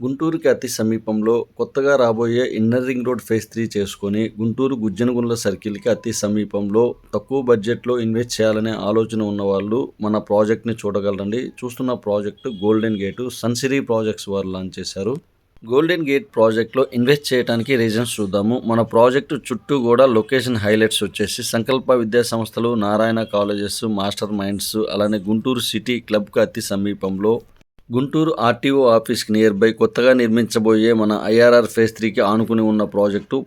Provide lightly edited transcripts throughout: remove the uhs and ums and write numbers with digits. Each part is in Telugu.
గుంటూరుకి అతి సమీపంలో కొత్తగా రాబోయే ఇన్నర్ రింగ్ రోడ్ ఫేజ్ 3 చేసుకొని గుంటూరు గుజ్జనగుండ్ల సర్కిల్కి అతి సమీపంలో తక్కువ బడ్జెట్లో ఇన్వెస్ట్ చేయాలనే ఆలోచన ఉన్నవాళ్ళు మన ప్రాజెక్ట్ని చూడగలరండి. చూస్తున్న project golden gate Sunsiri projects వారు లాంచ్ చేశారు. గోల్డెన్ గేట్ ప్రాజెక్ట్లో ఇన్వెస్ట్ చేయడానికి రీజన్స్ చూద్దాము. మన ప్రాజెక్టు చుట్టూ కూడా లొకేషన్ హైలైట్స్ వచ్చేసి సంకల్ప విద్యా సంస్థలు, నారాయణ కాలేజెస్, మాస్టర్ మైండ్స్, అలానే గుంటూరు సిటీ క్లబ్కు అతి సమీపంలో, గుంటూరు ఆర్టీఓ ఆఫీస్కి నియర్ బై కొత్తగా నిర్మించబోయే మన ఐఆర్ఆర్ ఫేజ్ 3కి ఆనుకుని ఉన్న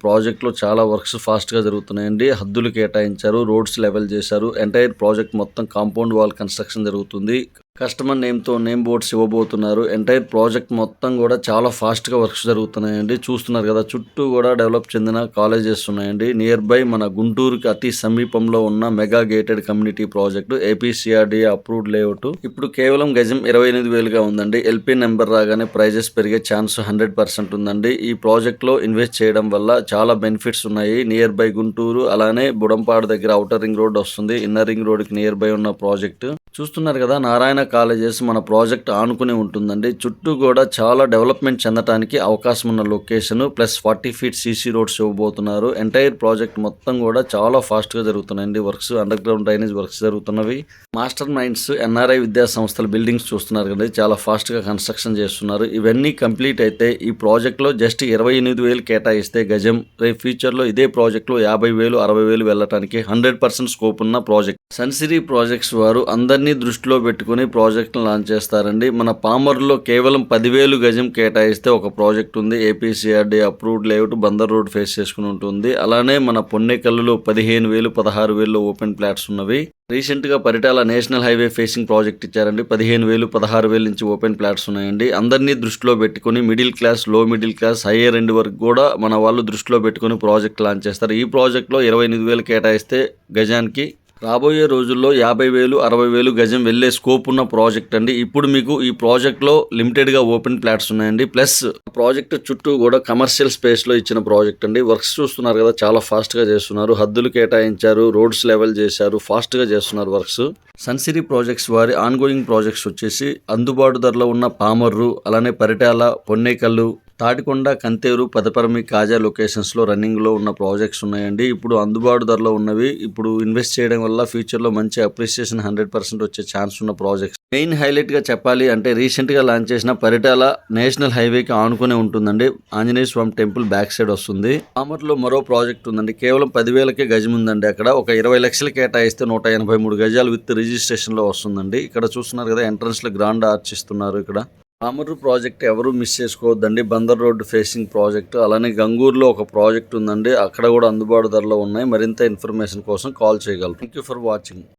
ప్రాజెక్ట్లో చాలా వర్క్స్ ఫాస్ట్గా జరుగుతున్నాయండి. హద్దులు కేటాయించారు, రోడ్స్ లెవెల్ చేశారు. ఎంటైర్ ప్రాజెక్ట్ మొత్తం కాంపౌండ్ వాల్ కన్స్ట్రక్షన్ జరుగుతుంది. కస్టమర్ నేమ్తో నేమ్ బోర్డ్స్ ఇవ్వబోతున్నారు. ఎంటైర్ ప్రాజెక్ట్ మొత్తం కూడా చాలా ఫాస్ట్గా వర్క్స్ జరుగుతున్నాయండి. చూస్తున్నారు కదా, చుట్టూ కూడా డెవలప్ చెందిన కాలేజెస్ ఉన్నాయండి. నియర్ బై మన గుంటూరుకి అతి సమీపంలో ఉన్న mega gated community project APCRDA approved layout. ఇప్పుడు కేవలం గజం 28,000గా ఉందండి. ఎల్పీ నెంబర్ రాగానే ప్రైజెస్ పెరిగే ఛాన్స్ 100% ఉందండి. ఈ ప్రాజెక్ట్లో ఇన్వెస్ట్ చేయడం వల్ల చాలా బెనిఫిట్స్ ఉన్నాయి. నియర్ బై గుంటూరు, అలానే బుడంపాడు దగ్గర ఔటర్ రింగ్ రోడ్ వస్తుంది. ఇన్నర్ రింగ్ రోడ్కి నియర్ బై ఉన్న ప్రాజెక్టు చూస్తున్నారు కదా. నారాయణ కాలేజెస్ మన ప్రాజెక్ట్ ఆనుకుని ఉంటుందండి. చుట్టూ కూడా చాలా డెవలప్మెంట్ చెందడానికి అవకాశం ఉన్న location, plus 40 feet CC roads ఇవ్వబోతున్నారు. ఎంటైర్ ప్రాజెక్ట్ మొత్తం కూడా చాలా ఫాస్ట్గా జరుగుతున్నాయండి. Works underground drainage works జరుగుతున్నవి. మాస్టర్ మైండ్స్, ఎన్ఆర్ఐ విద్యా సంస్థల బిల్డింగ్స్ చూస్తున్నారు కదా, చాలా ఫాస్ట్గా కన్స్ట్రక్షన్ చేస్తున్నారు. ఇవన్నీ కంప్లీట్ అయితే ఈ ప్రాజెక్ట్లో జస్ట్ 28,000 కేటాయిస్తే గజం, రేపు ఫ్యూచర్లో ఇదే ప్రాజెక్ట్లో 50,000, 60,000 వెళ్ళటానికి 100% స్కోప్ ఉన్న ప్రాజెక్ట్. సన్సిరీ ప్రాజెక్ట్స్ వారు అందరినీ దృష్టిలో పెట్టుకుని ప్రాజెక్ట్ను లాంచ్ చేస్తారండి. మన పామర్లో కేవలం 10,000 గజం కేటాయిస్తే ఒక ప్రాజెక్ట్ ఉంది. ఏపీసీఆర్డీ approved layout Bandar road face చేసుకుని ఉంటుంది. అలానే మన పొన్నెకల్లులో 15,000, 16,000 ఓపెన్ ప్లాట్స్ ఉన్నవి. రీసెంట్గా Paritala national highway facing project ఇచ్చారండి. 15,000, 16,000 నుంచి ఓపెన్ ప్లాట్స్ ఉన్నాయండి. అందరినీ దృష్టిలో పెట్టుకుని మిడిల్ క్లాస్, లో మిడిల్ క్లాస్, హైయర్ ఎండ్ వరకు కూడా మన వాళ్ళు దృష్టిలో పెట్టుకుని ప్రాజెక్ట్ లాంచ్ చేస్తారు. ఈ ప్రాజెక్ట్లో 28,000 కేటాయిస్తే గజానికి రాబోయే రోజుల్లో 50,000, 60,000 గజం వెళ్ళే స్కోప్ ఉన్న ప్రాజెక్ట్ అండి. ఇప్పుడు మీకు ఈ ప్రాజెక్ట్లో లిమిటెడ్గా ఓపెన్ ప్లాట్స్ ఉన్నాయండి. ప్లస్ ప్రాజెక్ట్ చుట్టూ కూడా కమర్షియల్ స్పేస్లో ఇచ్చిన ప్రాజెక్ట్ అండి. వర్క్స్ చూస్తున్నారు కదా, చాలా ఫాస్ట్గా చేస్తున్నారు. హద్దులు కేటాయించారు, రోడ్స్ లెవెల్ చేశారు, ఫాస్ట్గా చేస్తున్నారు వర్క్స్. సన్సిరీ ప్రాజెక్ట్స్ వారి ఆన్గోయింగ్ ప్రాజెక్ట్స్ వచ్చేసి అందుబాటు ధరలో ఉన్న పామర్రు, అలానే పరిటాల, పొన్నేకల్లు, తాటికొండ, కంతేరు, పెదపరమి, కాజా లొకేషన్స్లో రన్నింగ్లో ఉన్న ప్రాజెక్ట్స్ ఉన్నాయండి. ఇప్పుడు అందుబాటు ధరలో ఉన్నవి. ఇప్పుడు ఇన్వెస్ట్ చేయడం వల్ల ఫ్యూచర్లో మంచి అప్రిసియేషన్ 100% వచ్చే ఛాన్స్ ఉన్న ప్రాజెక్ట్స్. మెయిన్ హైలైట్గా చెప్పాలి అంటే రీసెంట్గా లాంచ్ చేసిన పరిటాల నేషనల్ హైవేకి ఆనుకునే ఉంటుందండి. ఆంజనేయ స్వామి టెంపుల్ బ్యాక్ సైడ్ వస్తుంది. పామర్లో మరో ప్రాజెక్ట్ ఉందండి. కేవలం 10,000కే గజం ఉందండి. అక్కడ ఒక 20 లక్షలు కేటాయిస్తే 183 గజాలు విత్ రిజిస్ట్రేషన్లో వస్తుందండి. ఇక్కడ చూస్తున్నారు కదా, ఎంట్రన్స్లో గ్రాండ్ ఆర్చ్ ఇస్తున్నారు. ఇక్కడ పామర్రు ప్రాజెక్ట్ ఎవరు మిస్ చేసుకోవద్దండి. Bandar road facing project. అలానే గంగూరులో ఒక ప్రాజెక్ట్ ఉందండి. అక్కడ కూడా అందుబాటు ధరలో ఉన్నాయి. మరింత ఇన్ఫర్మేషన్ కోసం కాల్ చేయగలరు. Thank you for watching.